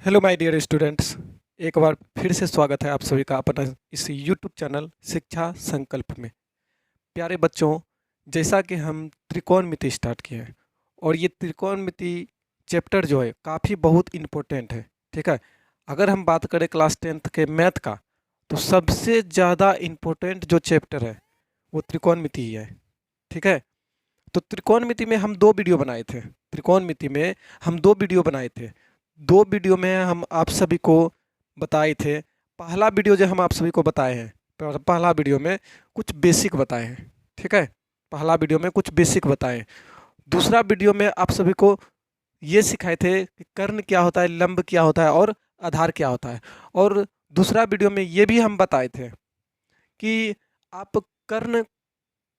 Hello my dear students. एक बार फिर से स्वागत है आप सभी का अपना इस यूट्यूब चैनल शिक्षा संकल्प में। प्यारे बच्चों, जैसा कि हम त्रिकोणमिति स्टार्ट किए हैं और ये त्रिकोणमिति चैप्टर जो है काफ़ी बहुत इम्पोर्टेंट है। ठीक है, अगर हम बात करें क्लास 10th के मैथ का तो सबसे ज़्यादा इम्पोर्टेंट जो चैप्टर है वो त्रिकोणमिति ही है। ठीक है, तो त्रिकोणमिति में हम दो वीडियो बनाए थे। त्रिकोणमिति में हम दो वीडियो बनाए थे। दो वीडियो में हम आप सभी को बताए थे। पहला वीडियो जो हम आप सभी को बताए हैं, पहला वीडियो में कुछ बेसिक बताए हैं। ठीक है, पहला वीडियो में कुछ बेसिक बताए हैं। दूसरा वीडियो में आप सभी को ये सिखाए थे कि कर्ण क्या होता है, लंब क्या होता है और आधार क्या होता है। और दूसरा वीडियो में ये भी हम बताए थे कि आप कर्ण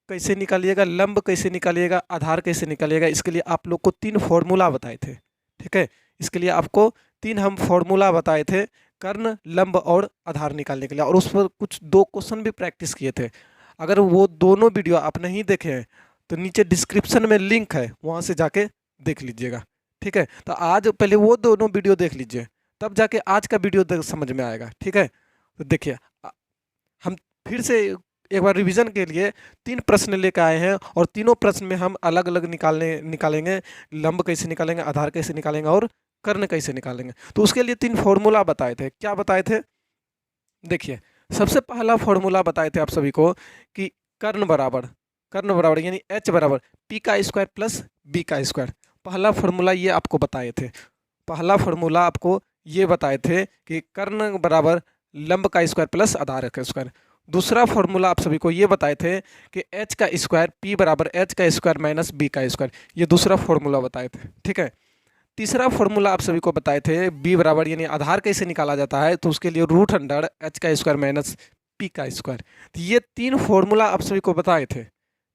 कैसे निकालिएगा, लंब कैसे निकालिएगा, आधार कैसे निकालिएगा। इसके लिए आप लोग को 3 फॉर्मूला बताए थे। ठीक है, इसके लिए आपको 3 हम फॉर्मूला बताए थे कर्ण, लंब और आधार निकालने के लिए, और उस पर कुछ 2 क्वेश्चन भी प्रैक्टिस किए थे। अगर वो दोनों वीडियो आप नहीं देखे हैं तो नीचे डिस्क्रिप्शन में लिंक है, वहाँ से जाके देख लीजिएगा। ठीक है, तो आज पहले वो दोनों वीडियो देख लीजिए, तब जाके आज का वीडियो समझ में आएगा। ठीक है, तो देखिए हम फिर से एक बार रिवीजन के लिए 3 प्रश्न लेकर आए हैं और तीनों प्रश्न में हम अलग अलग निकालेंगे। लंब कैसे निकालेंगे, आधार कैसे निकालेंगे और कर्ण कैसे निकालेंगे। तो उसके लिए 3 फॉर्मूला बताए थे। क्या बताए थे, देखिए। सबसे पहला फॉर्मूला बताए थे आप सभी को कि कर्ण बराबर यानी एच बराबर पी का स्क्वायर प्लस बी का स्क्वायर। पहला फॉर्मूला ये आपको बताए थे। पहला फॉर्मूला आपको ये बताए थे कि कर्ण बराबर लंब का स्क्वायर प्लस आधार का स्क्वायर। दूसरा फॉर्मूला आप सभी को ये बताए थे कि एच का स्क्वायर पी बराबर एच का स्क्वायर माइनस बी का स्क्वायर। ये दूसरा फॉर्मूला बताए थे। ठीक है, तीसरा फॉर्मूला आप सभी को बताए थे बी बराबर यानी आधार कैसे निकाला जाता है, तो उसके लिए रूट अंडर एच का स्क्वायर माइनस पी का स्क्वायर। तो ये 3 फॉर्मूला आप सभी को बताए थे।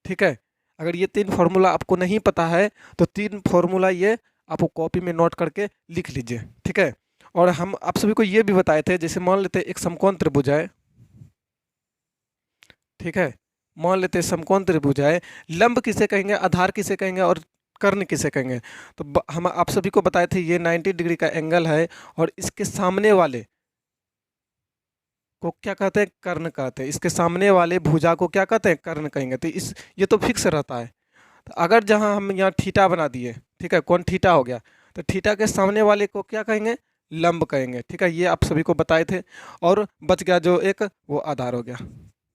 ठीक है, अगर ये 3 फॉर्मूला आपको नहीं पता है तो 3 फॉर्मूला ये आपको कॉपी में नोट करके लिख लीजिए। ठीक है, और हम आप सभी को ये भी बताए थे, जैसे मान लेते एक समकोण त्रिभुज है। ठीक है, मान लेते समकोण त्रिभुज है, लंब किसे कहेंगे, आधार किसे कहेंगे और कर्ण किसे कहेंगे। तो हम आप सभी को बताए थे ये 90 डिग्री का एंगल है और इसके सामने वाले को क्या कहते हैं, कर्ण कहते हैं। इसके सामने वाले भुजा को क्या कहते हैं, कर्ण कहेंगे। तो इस ये तो फिक्स रहता है। तो अगर जहाँ हम यहाँ थीटा बना दिए, ठीक है, कौन थीटा हो गया, तो थीटा के सामने वाले को क्या कहेंगे, लंब कहेंगे। ठीक है, ये आप सभी को बताए थे। और बच गया जो एक, वो आधार हो गया।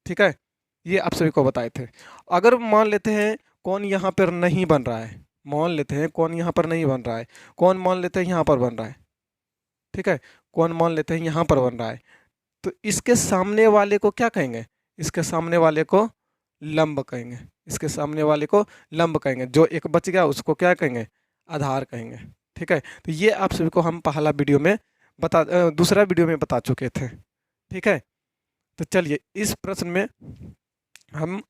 ठीक है, ये आप सभी को बताए थे। अगर मान लेते हैं कौन यहाँ पर नहीं बन रहा है, मान लेते हैं कौन यहाँ पर नहीं बन रहा है, कौन मान लेते हैं यहाँ पर बन रहा है। ठीक है, कौन मान लेते हैं यहाँ पर बन रहा है, तो इसके सामने वाले को क्या कहेंगे, इसके सामने वाले को लंब कहेंगे। इसके सामने वाले को लंब कहेंगे। जो एक बच गया उसको क्या कहेंगे, आधार कहेंगे। ठीक है, तो ये आप सभी को हम पहला वीडियो में दूसरा वीडियो में बता चुके थे। ठीक है, तो चलिए इस प्रश्न में हम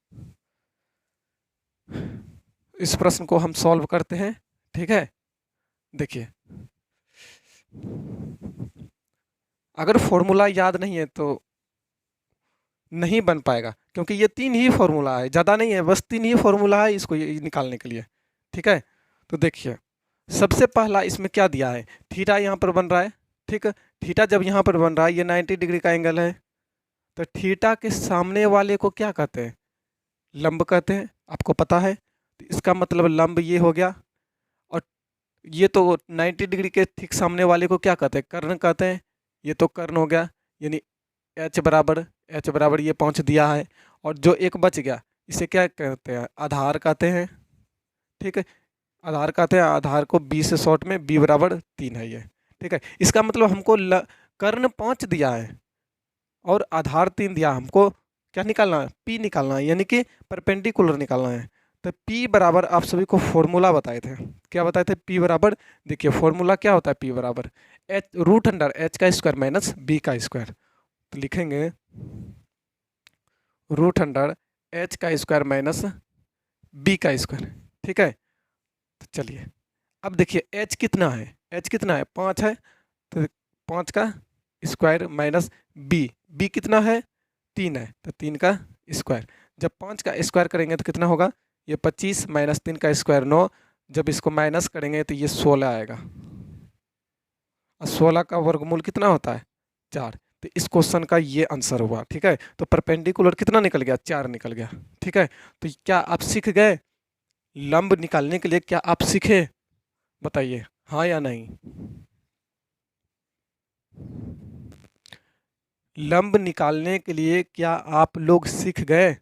इस प्रश्न को हम सॉल्व करते हैं। ठीक है, देखिए, अगर फॉर्मूला याद नहीं है तो नहीं बन पाएगा, क्योंकि ये 3 ही फॉर्मूला है, ज़्यादा नहीं है, बस 3 ही फॉर्मूला है इसको ये निकालने के लिए। ठीक है, तो देखिए सबसे पहला इसमें क्या दिया है, थीटा यहाँ पर बन रहा है। ठीक है, थीटा जब यहाँ पर बन रहा है, ये 90 डिग्री का एंगल है, तो थीटा के सामने वाले को क्या कहते हैं, लंब कहते हैं। आपको पता है, तो इसका मतलब लंब ये हो गया। और ये तो 90 डिग्री के ठीक सामने वाले को क्या कहते हैं, कर्ण कहते हैं। ये तो कर्ण हो गया, यानी एच बराबर ये पहुंच दिया है। और जो एक बच गया इसे क्या कहते हैं, आधार कहते हैं। ठीक है, आधार कहते हैं। आधार को बी से शॉर्ट में बी बराबर 3 है ये। ठीक है, इसका मतलब हमको कर्ण 5 दिया है और आधार 3 दिया। हमको क्या निकालना है, पी निकालना है, यानी कि परपेंडिकुलर निकालना है। तो पी बराबर आप सभी को फॉर्मूला बताए थे। क्या बताए थे, पी बराबर, देखिए फॉर्मूला क्या होता है, पी बराबर एच रूट अंडर एच का स्क्वायर माइनस बी का स्क्वायर। तो लिखेंगे रूट अंडर एच का स्क्वायर माइनस बी का स्क्वायर। ठीक है, तो चलिए अब देखिए एच कितना है, एच कितना है, 5 है। तो 5 का स्क्वायर माइनस बी, बी कितना है, 3 है, तो 3 का स्क्वायर। जब 5 का स्क्वायर करेंगे तो कितना होगा, ये 25 माइनस 3 का स्क्वायर 9। जब इसको माइनस करेंगे तो ये 16 आएगा। और 16 का वर्गमूल कितना होता है 4। तो इस क्वेश्चन का ये आंसर हुआ। ठीक है, तो परपेंडिकुलर कितना निकल गया 4 निकल गया। ठीक है, तो क्या आप सीख गए लंब निकालने के लिए? क्या आप सीखे? बताइए हाँ या नहीं। लंब निकालने के लिए क्या आप लोग सीख गए?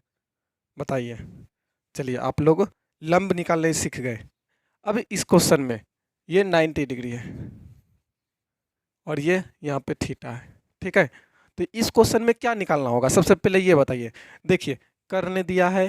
बताइए। चलिए आप लोग लंब निकालने सीख गए। अब इस क्वेश्चन में ये 90 डिग्री है और ये यहाँ पे थीटा है। ठीक है, तो इस क्वेश्चन में क्या निकालना होगा? सबसे पहले ये बताइए। देखिए कर्ण दिया है,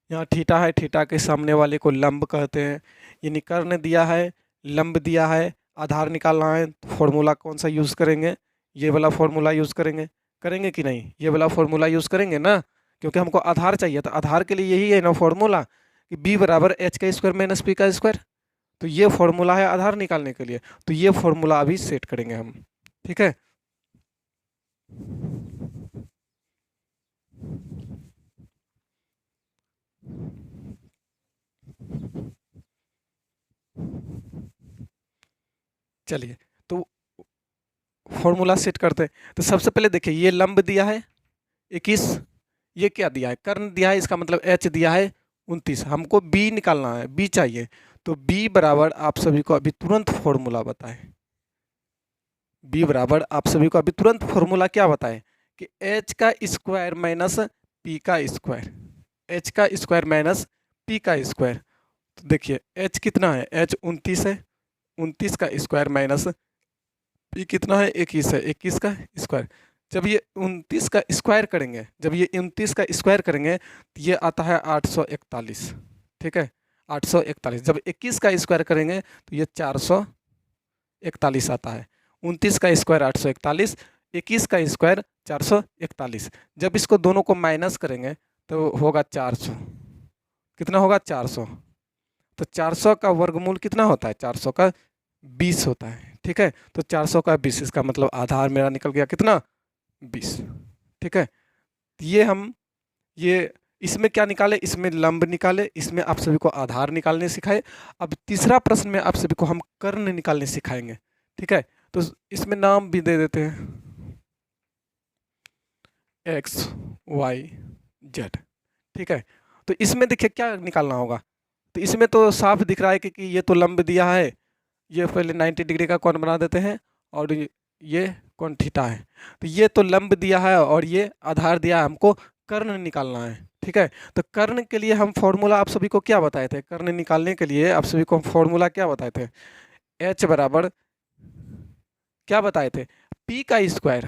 यहाँ थीटा है, थीटा के सामने वाले को लंब कहते हैं। यानी कर्ण दिया है, लंब दिया है, आधार निकालना है, तो फॉर्मूला कौन सा यूज़ करेंगे? ये वाला फॉर्मूला यूज़ करेंगे। करेंगे कि नहीं? ये वाला फॉर्मूला यूज़ करेंगे ना, क्योंकि हमको आधार चाहिए। तो आधार के लिए यही है ना फॉर्मूला कि b बराबर एच का स्क्वायर माइनस पी का स्क्वायर। तो ये फॉर्मूला है आधार निकालने के लिए। तो ये फॉर्मूला अभी सेट करेंगे हम। ठीक है, चलिए तो फॉर्मूला सेट करते हैं। तो सबसे पहले देखिए ये लंब दिया है 21, ये क्या दिया है कर्ण दिया है, इसका मतलब h दिया है 29। हमको b निकालना है, b चाहिए। तो b बराबर आप सभी को अभी तुरंत फॉर्मूला बताएं। b बराबर आप सभी को अभी तुरंत फॉर्मूला क्या बताएं कि h का स्क्वायर माइनस p का स्क्वायर, h का स्क्वायर माइनस p का स्क्वायर। तो देखिए h कितना है, h 29 है, 29 का स्क्वायर माइनस p कितना है 21 है, 21 का स्क्वायर। जब ये 29 का स्क्वायर करेंगे, जब ये 29 का स्क्वायर करेंगे तो ये आता है 841। ठीक है, 841। जब 21 का स्क्वायर करेंगे तो ये 441 आता है। 29 का स्क्वायर 841, 21 का स्क्वायर 441। जब इसको दोनों को माइनस करेंगे तो होगा 400। कितना होगा 400। तो 400 का वर्गमूल कितना होता है? 400 का 20 होता है। ठीक है, तो 400 का 20, इसका मतलब आधार मेरा निकल गया कितना 20। ठीक है, ये हम ये इसमें क्या निकाले? इसमें लंब निकाले, इसमें आप सभी को आधार निकालने सिखाए। अब तीसरा प्रश्न में आप सभी को हम कर्ण निकालने सिखाएंगे। ठीक है, तो इसमें नाम भी दे देते हैं एक्स वाई जेड। ठीक है, तो इसमें देखिए क्या निकालना होगा। तो इसमें तो साफ दिख रहा है कि ये तो लंब दिया है, ये पहले 90 डिग्री का कोण बना देते हैं, और ये कोण थीटा है। तो ये तो लंब दिया है और ये आधार दिया है, हमको कर्ण निकालना है। ठीक है, तो कर्ण के लिए हम फॉर्मूला आप सभी को क्या बताए थे? कर्ण निकालने के लिए आप सभी को हम फॉर्मूला क्या बताए थे? h बराबर क्या बताए थे? p का स्क्वायर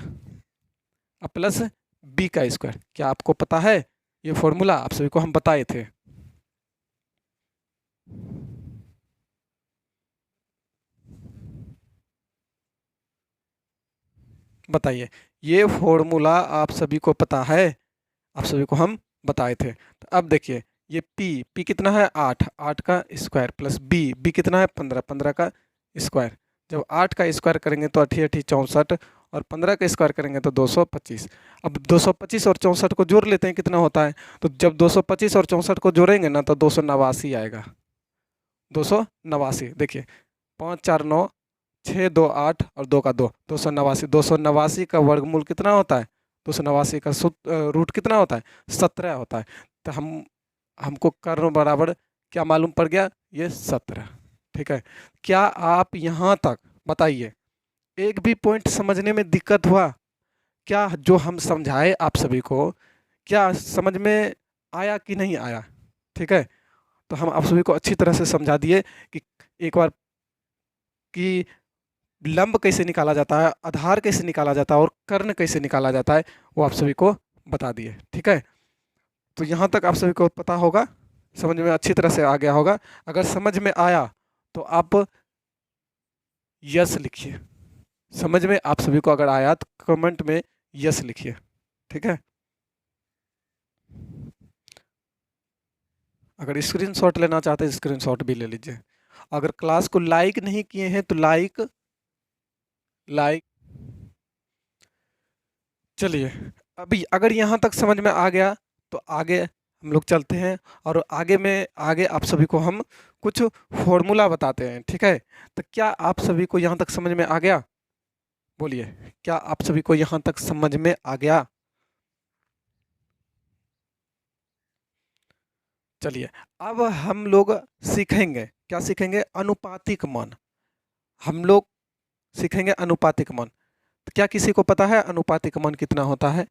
प्लस b का स्क्वायर। क्या आपको पता है? ये फॉर्मूला आप सभी को हम बताए थे। बताइए, ये फॉर्मूला आप सभी को पता है? आप सभी को हम बताए थे। तो अब देखिए ये p कितना है 8, 8 का स्क्वायर प्लस b कितना है 15, 15 का स्क्वायर। जब 8 का स्क्वायर करेंगे तो 8 8 64, और 15 का स्क्वायर करेंगे तो 225। अब 225 और 64 को जोड़ लेते हैं, कितना होता है? तो जब 225 और 64 को जोड़ेंगे ना तो 289 आएगा। 289, देखिए 5 4 9 6 2 8 और 2 का 2, 289। 289 का वर्गमूल कितना होता है? 289 का रूट कितना होता है? 17 होता है। तो हमको कर्ण बराबर क्या मालूम पड़ गया? ये 17। ठीक है, क्या आप यहाँ तक बताइए एक भी पॉइंट समझने में दिक्कत हुआ? क्या जो हम समझाए आप सभी को, क्या समझ में आया कि नहीं आया? ठीक है, तो हम आप सभी को अच्छी तरह से समझा दिए कि एक बार कि लंब कैसे निकाला जाता है, आधार कैसे निकाला जाता है और कर्ण कैसे निकाला जाता है, वो आप सभी को बता दिए। ठीक है, तो यहाँ तक आप सभी को पता होगा, समझ में अच्छी तरह से आ गया होगा। अगर समझ में आया तो आप यस लिखिए। समझ में आप सभी को अगर आया तो कमेंट में यस लिखिए। ठीक है, अगर स्क्रीनशॉट लेना चाहते हैं स्क्रीनशॉट भी ले लीजिए। अगर क्लास को लाइक नहीं किए हैं तो लाइक। चलिए अभी अगर यहाँ तक समझ में आ गया तो आगे हम लोग चलते हैं, और आगे आप सभी को हम कुछ फॉर्मूला बताते हैं। ठीक है, तो क्या आप सभी को यहाँ तक समझ में आ गया? बोलिए, क्या आप सभी को यहाँ तक समझ में आ गया? चलिए, अब हम लोग सीखेंगे, क्या सीखेंगे? अनुपातिक मान। हम लोग सीखेंगे अनुपातिक मान। तो क्या किसी को पता है अनुपातिक मान कितना होता है?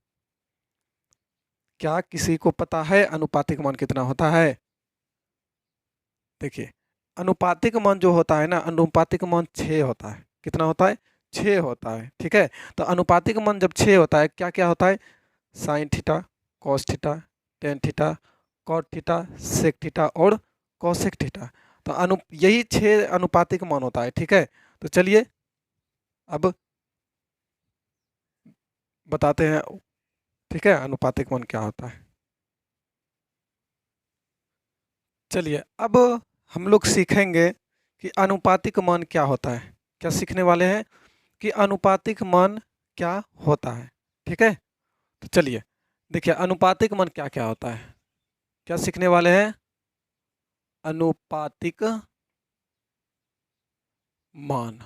क्या किसी को पता है अनुपातिक मान कितना होता है? देखिए, अनुपातिक मान जो होता है ना, अनुपातिक मान 6 होता है। कितना होता है? 6 होता है। ठीक है, तो अनुपातिक मान जब 6 होता है, क्या क्या होता है? Sine theta, cos theta, tan theta, cot theta, sec theta और कॉसेक थीटा। तो यही 6 अनुपातिक मान होता है। ठीक है, तो चलिए अब बताते हैं, ठीक है, अनुपातिक मान क्या होता है। चलिए, अब हम लोग सीखेंगे कि अनुपातिक मान क्या होता है। क्या सीखने वाले हैं? कि अनुपातिक मान क्या होता है। ठीक है, तो चलिए देखिए अनुपातिक मान क्या क्या होता है। क्या सीखने वाले हैं? अनुपातिक मान।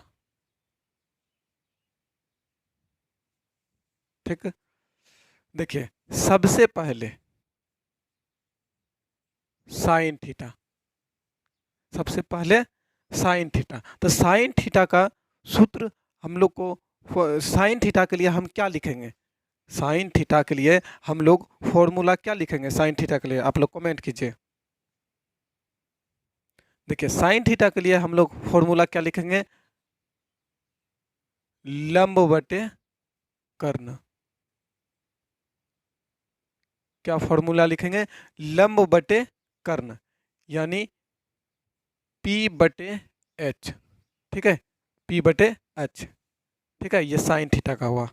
ठीक, देखिए सबसे पहले साइन थीटा, सबसे पहले साइन थीटा। तो साइन थीटा का सूत्र हम लोग को, साइन थीटा के लिए हम क्या लिखेंगे? साइन थीटा के लिए हम लोग फॉर्मूला क्या लिखेंगे? साइन थीटा के लिए आप लोग कमेंट कीजिए। देखिए साइन थीटा के लिए हम लोग फॉर्मूला क्या लिखेंगे? लंब बटे कर्ण। क्या फॉर्मूला लिखेंगे? लंब बटे कर्ण, यानी P बटे एच। ठीक है, P बटे एच। ठीक है, ये साइन थीटा का हुआ।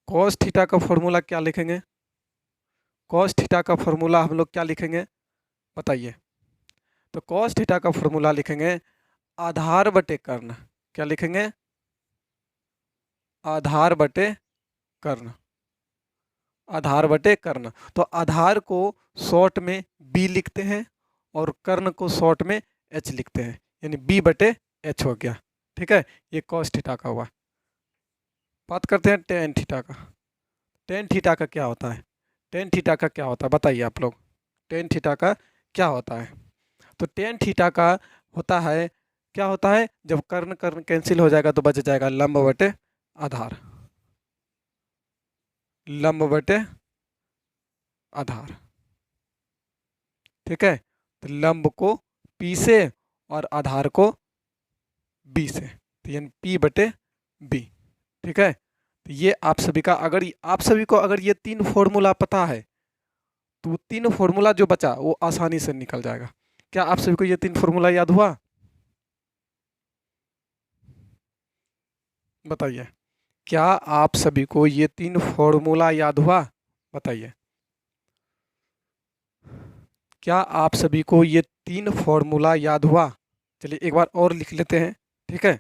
कॉस थीटा का फॉर्मूला क्या लिखेंगे? कॉस थीटा का फॉर्मूला हम लोग क्या लिखेंगे बताइए? तो कॉस थीटा का फॉर्मूला लिखेंगे आधार बटे कर्ण। क्या लिखेंगे? आधार बटे कर्ण। आधार बटे कर्ण। तो आधार को शॉर्ट में बी लिखते हैं और कर्ण को शॉर्ट में एच लिखते हैं, यानी बी बटे एच हो गया। ठीक है, ये कॉस थीटा का हुआ। बात करते हैं टेन थीटा का। टेन थीटा का क्या होता है? टेन थीटा का क्या होता है बताइए आप लोग? टेन थीटा का क्या होता है? तो टेन थीटा का होता है, क्या होता है? जब कर्ण कर्ण कैंसिल हो जाएगा तो बच जाएगा लंब बटे आधार। लंब बटे आधार। ठीक है, तो लंब को पी से और आधार को बी से, तो यानी पी बटे बी। ठीक है, तो ये आप सभी का, अगर आप सभी को अगर ये 3 फॉर्मूला पता है तो 3 फॉर्मूला जो बचा वो आसानी से निकल जाएगा। क्या आप सभी को ये 3 फॉर्मूला याद हुआ? बताइए, क्या आप सभी को ये 3 फॉर्मूला याद हुआ? बताइए, क्या आप सभी को ये 3 फॉर्मूला याद हुआ? चलिए एक बार और लिख लेते हैं। ठीक है,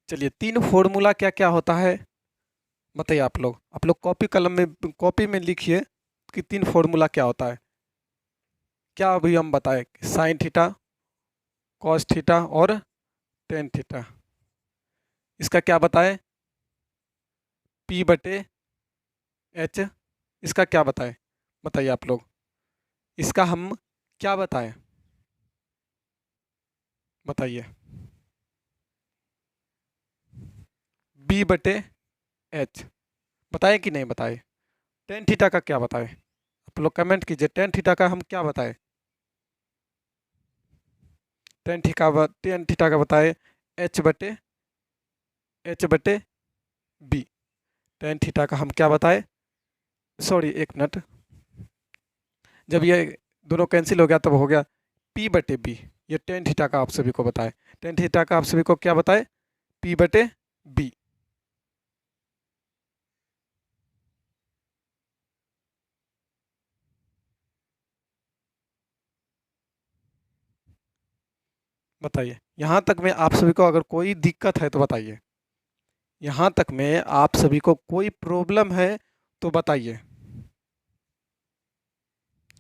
चलिए 3 फॉर्मूला क्या क्या होता है बताइए आप लोग कॉपी कलम में, कॉपी में लिखिए कि 3 फॉर्मूला क्या होता है। क्या अभी हम बताएं? साइन थीटा, कॉस थीटा और टेन थीटा। इसका क्या बताएं? पी बटे एच। इसका क्या बताएं? बताइए आप लोग, इसका हम क्या बताएं? बताइए। बी बटे एच। बताए कि नहीं बताए? टेन थीटा का क्या बताए? आप लोग कमेंट कीजिए, टेन थीटा का हम क्या बताए? टेन थीटा का बताए एच बटे बी। टेन थीटा का हम क्या बताए? सॉरी एक मिनट, जब ये दोनों कैंसिल हो गया तब हो गया पी बटे बी। ये टेन थीटा का आप सभी को बताए। टेन थीटा का आप सभी को क्या बताए? पी बटे बी। बताइए। यहाँ तक में आप सभी को अगर कोई दिक्कत है तो बताइए। यहाँ तक में आप सभी को कोई प्रॉब्लम है तो बताइए।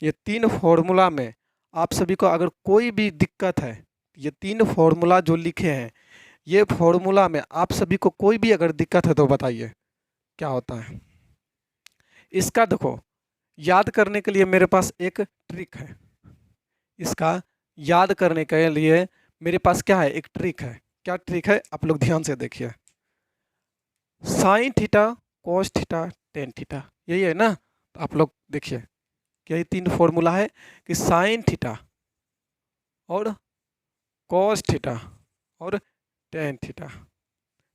ये तीन फॉर्मूला में आप सभी को अगर कोई भी दिक्कत है, ये तीन फॉर्मूला जो लिखे हैं, ये फॉर्मूला में आप सभी को कोई भी अगर दिक्कत है तो बताइए क्या होता है। इसका देखो याद करने के लिए मेरे पास एक ट्रिक है। इसका याद करने के लिए मेरे पास क्या है, एक ट्रिक है। क्या ट्रिक है, आप लोग ध्यान से देखिए। Sign theta, cos theta, tan theta, यही है ना। तो आप लोग देखिए, यही तीन फॉर्मूला है कि साइन थीटा और कॉस थीटा और टेन थीटा।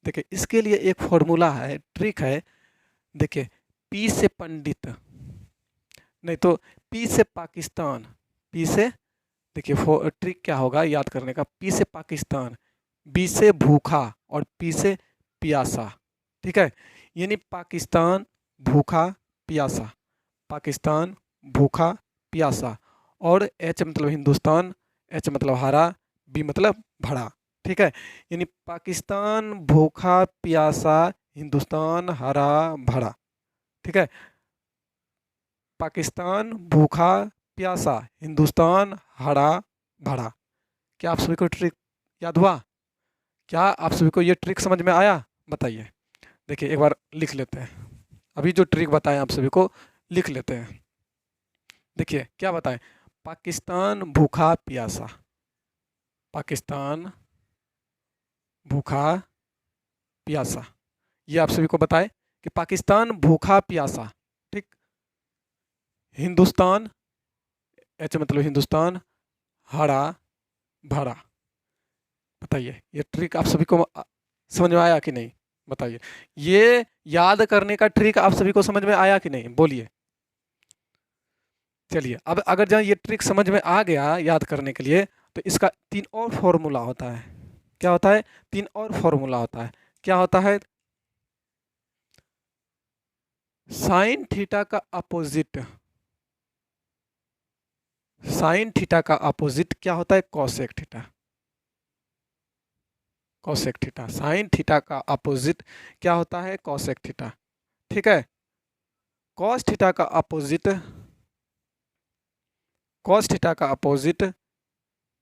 देखिए इसके लिए एक फॉर्मूला है, ट्रिक है। देखिए पी से पंडित, नहीं तो पी से पाकिस्तान। पी से, देखिए ट्रिक क्या होगा याद करने का, पी से पाकिस्तान, बी से भूखा और पी से प्यासा। ठीक है, यानी पाकिस्तान भूखा प्यासा, पाकिस्तान भूखा प्यासा, और एच मतलब हिंदुस्तान, एच मतलब हरा, बी मतलब भरा। ठीक है, यानी पाकिस्तान भूखा प्यासा, हिंदुस्तान हरा भरा। ठीक है, पाकिस्तान भूखा प्यासा, हिंदुस्तान हरा भरा। क्या आप सभी को ट्रिक याद हुआ? क्या आप सभी को ये ट्रिक समझ में आया? बताइए। देखिए एक बार लिख लेते हैं, अभी जो ट्रिक बताएं आप सभी को लिख लेते हैं। देखिए क्या बताएं, पाकिस्तान भूखा प्यासा, पाकिस्तान भूखा प्यासा, ये आप सभी को बताएं कि पाकिस्तान भूखा प्यासा। ठीक, हिंदुस्तान, एच मतलब हिंदुस्तान हरा भरा। बताइए ये ट्रिक आप सभी को समझ में आया कि नहीं? बताइए, ये याद करने का ट्रिक आप सभी को समझ में आया कि नहीं? बोलिए। चलिए अब अगर जहाँ ये ट्रिक समझ में आ गया याद करने के लिए, तो इसका तीन और फॉर्मूला होता है। क्या होता है? तीन और फॉर्मूला होता है। क्या होता है? साइन थीटा का अपोजिट, साइन थीटा का अपोजिट क्या होता है? Cosec theta, cosec theta. Sign theta का अपोजिट क्या होता है? Cosec theta. ठीक है, कॉस थीटा का अपोजिट, कॉस थीटा का अपोजिट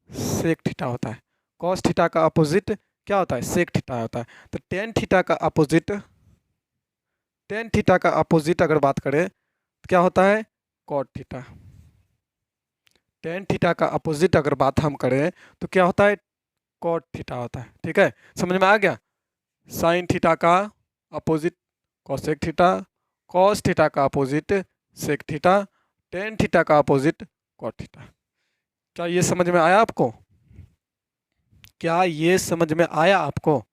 सेक थीटा होता है। कॉस थीटा का अपोजिट क्या होता है? सेक थीटा होता है। तो टेन थीटा का अपोजिट, टेन थीटा का अपोजिट अगर बात करें तो क्या होता है? Cot theta. टेन थीटा का अपोजिट अगर बात हम करें तो क्या होता है? कॉट थीटा होता है। ठीक है, समझ में आ गया? साइन थीटा का opposite cosec theta, cos theta का opposite sec theta, tan theta का अपोजिट कॉट थीटा। क्या ये समझ में आया आपको? क्या ये समझ में आया आपको?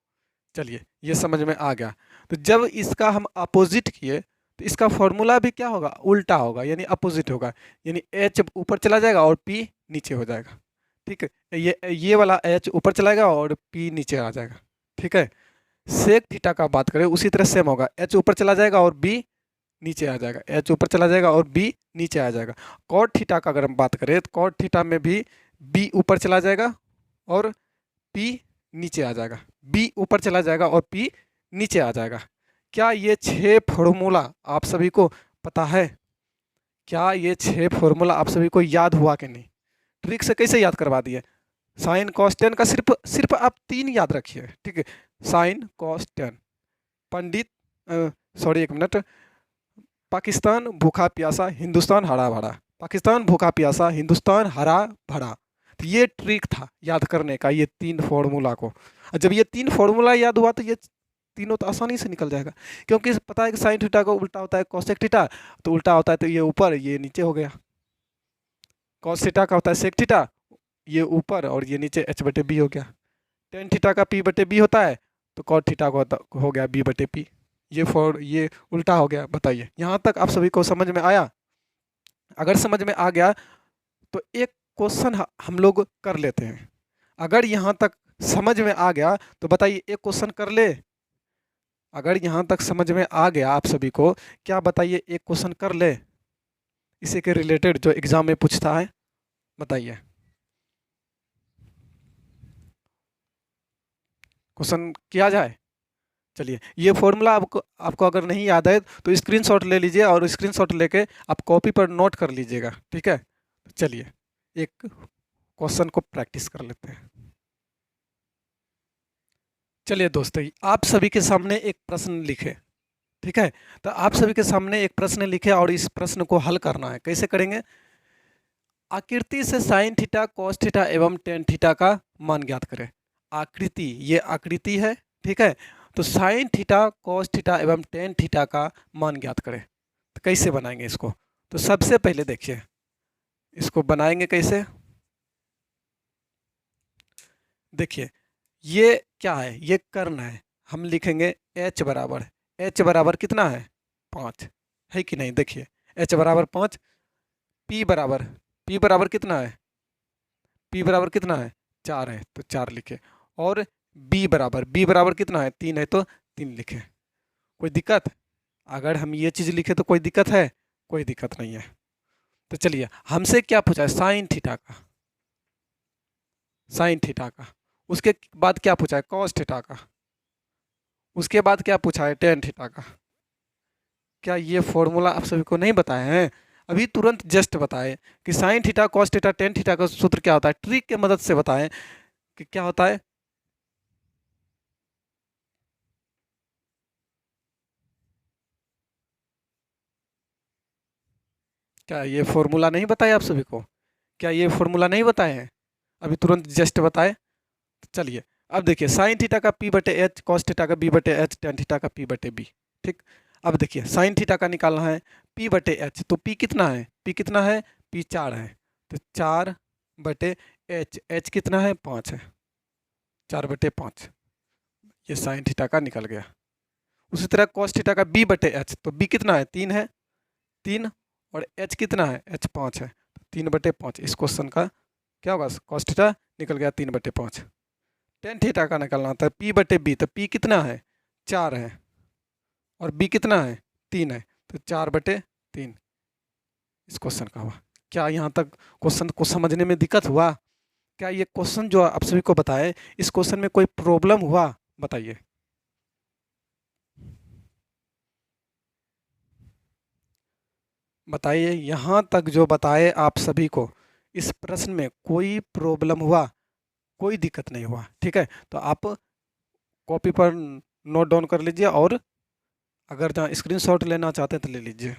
चलिए ये समझ में आ गया। तो जब इसका हम अपोजिट किए तो इसका फॉर्मूला भी क्या होगा? उल्टा होगा, यानी अपोजिट होगा। यानी एच ऊपर चला जाएगा और पी नीचे हो जाएगा। ठीक है, ये वाला एच ऊपर चला जाएगा और पी नीचे आ जाएगा। ठीक है, सेक थीटा का बात करें उसी तरह सेम होगा, एच ऊपर चला जाएगा और बी नीचे आ जाएगा, एच ऊपर चला जाएगा और बी नीचे आ जाएगा। कॉट थीटा का अगर हम बात करें तो कॉट थीटा में भी बी ऊपर चला जाएगा और पी नीचे आ जाएगा, बी ऊपर चला जाएगा और पी नीचे आ जाएगा। क्या ये छह फॉर्मूला आप सभी को पता है? क्या ये छह फॉर्मूला आप सभी को याद हुआ कि नहीं? ट्रिक से कैसे याद करवा दिए? साइन कॉस टेन का सिर्फ सिर्फ आप तीन याद रखिए। ठीक है, साइन कॉस टेन, पंडित, सॉरी एक मिनट, पाकिस्तान भूखा प्यासा, हिंदुस्तान हरा भरा, पाकिस्तान भूखा प्यासा, हिंदुस्तान हरा भरा। तो ये ट्रिक था याद करने का, ये तीन फॉर्मूला को। और जब ये तीन फॉर्मूला याद हुआ तो ये तीनों तो आसानी से निकल जाएगा, क्योंकि पता है कि साइन थीटा को उल्टा होता है कॉसेक थीटा, तो उल्टा होता है तो ये ऊपर ये नीचे हो गया। कॉस थीटा का होता है सेक थीटा, ये ऊपर और ये नीचे, एच बटे बी हो गया। टेन थीटा का पी बटे बी होता है तो कॉट थीटा को हो गया बी बटे पी। ये उल्टा हो गया। बताइए यहाँ तक आप सभी को समझ में आया? अगर समझ में आ गया तो एक क्वेश्चन हम लोग कर लेते हैं। अगर यहाँ तक समझ में आ गया तो बताइए एक क्वेश्चन कर ले। अगर यहाँ तक समझ में आ गया आप सभी को, क्या बताइए एक क्वेश्चन कर ले इसी के रिलेटेड जो एग्जाम में पूछता है? बताइए। क्वेश्चन किया जाए। चलिए, ये फॉर्मूला आपको अगर नहीं याद है तो स्क्रीनशॉट ले लीजिए और स्क्रीनशॉट लेके आप कॉपी पर नोट कर लीजिएगा, ठीक है। चलिए एक क्वेश्चन को प्रैक्टिस कर लेते हैं। चलिए दोस्तों, आप सभी के सामने एक प्रश्न लिखे, ठीक है। तो आप सभी के सामने एक प्रश्न लिखे और इस प्रश्न को हल करना है। कैसे करेंगे? आकृति से साइन थीटा, कॉस थीटा एवं टेन थीटा का मान ज्ञात करें। आकृति, ये आकृति है, ठीक है। तो साइन थीटा, कॉस थीटा एवं टेन थीटा का मान ज्ञात करें। तो कैसे बनाएंगे इसको? तो सबसे पहले देखिए, इसको बनाएंगे कैसे। देखिए ये क्या है? ये कर्ण है। हम लिखेंगे h बराबर, h बराबर कितना है? 5 है कि नहीं? देखिए h बराबर 5, p बराबर कितना है? p बराबर कितना है? 4 है, तो 4 लिखे। और b बराबर कितना है? 3 है, तो 3 लिखे। कोई दिक्कत? अगर हम ये चीज़ लिखे तो कोई दिक्कत है? कोई दिक्कत नहीं है। तो चलिए, हमसे क्या पूछा है? साइन थीटा का, साइन थीटा का। उसके बाद क्या पूछा है? कॉस थीटा का। उसके बाद क्या पूछा है? टेन थीटा का। क्या ये फॉर्मूला आप सभी को नहीं बताए हैं? अभी तुरंत जस्ट बताए कि sign theta, cos theta, tan theta का सूत्र क्या होता है। ट्रिक के मदद से बताएं कि क्या होता है। क्या ये फॉर्मूला नहीं बताया आप सभी को? क्या ये फॉर्मूला नहीं बताए हैं? अभी तुरंत जस्ट बताए। चलिए अब देखिए, साइन थीटा का पी बटे एच, कॉस थीटा का बी बटे एच, टेन थीटा का पी बटे बी, ठीक। अब देखिए साइन थीटा का निकालना है पी बटे एच, तो पी कितना है? पी कितना है? पी 4 है, तो 4 बटे एच, एच कितना है? 5 है, 4 बटे 5। ये साइन थीटा का निकल गया। उसी तरह कॉस थीटा का बी बटे एच, तो बी कितना है? 3 है, 3। और एच कितना है? एच 5 है, तो 3 बटे 5। इस क्वेश्चन का क्या होगा? कॉस थीटा निकल गया 3 बटे 5। टेन थीटा का निकलना होता है पी बटे बी, तो पी कितना है? 4 है, और बी कितना है? 3 है, तो 4 बटे 3 इस क्वेश्चन का हुआ। क्या यहाँ तक क्वेश्चन को समझने में दिक्कत हुआ? क्या ये क्वेश्चन जो आप सभी को बताए, इस क्वेश्चन में कोई प्रॉब्लम हुआ? बताइए। बताइए, यहाँ तक जो बताए आप सभी को, इस प्रश्न में कोई प्रॉब्लम हुआ? कोई दिक्कत नहीं हुआ, ठीक है। तो आप कॉपी पर नोट डाउन कर लीजिए, और अगर जहाँ स्क्रीनशॉट लेना चाहते हैं तो ले लीजिए।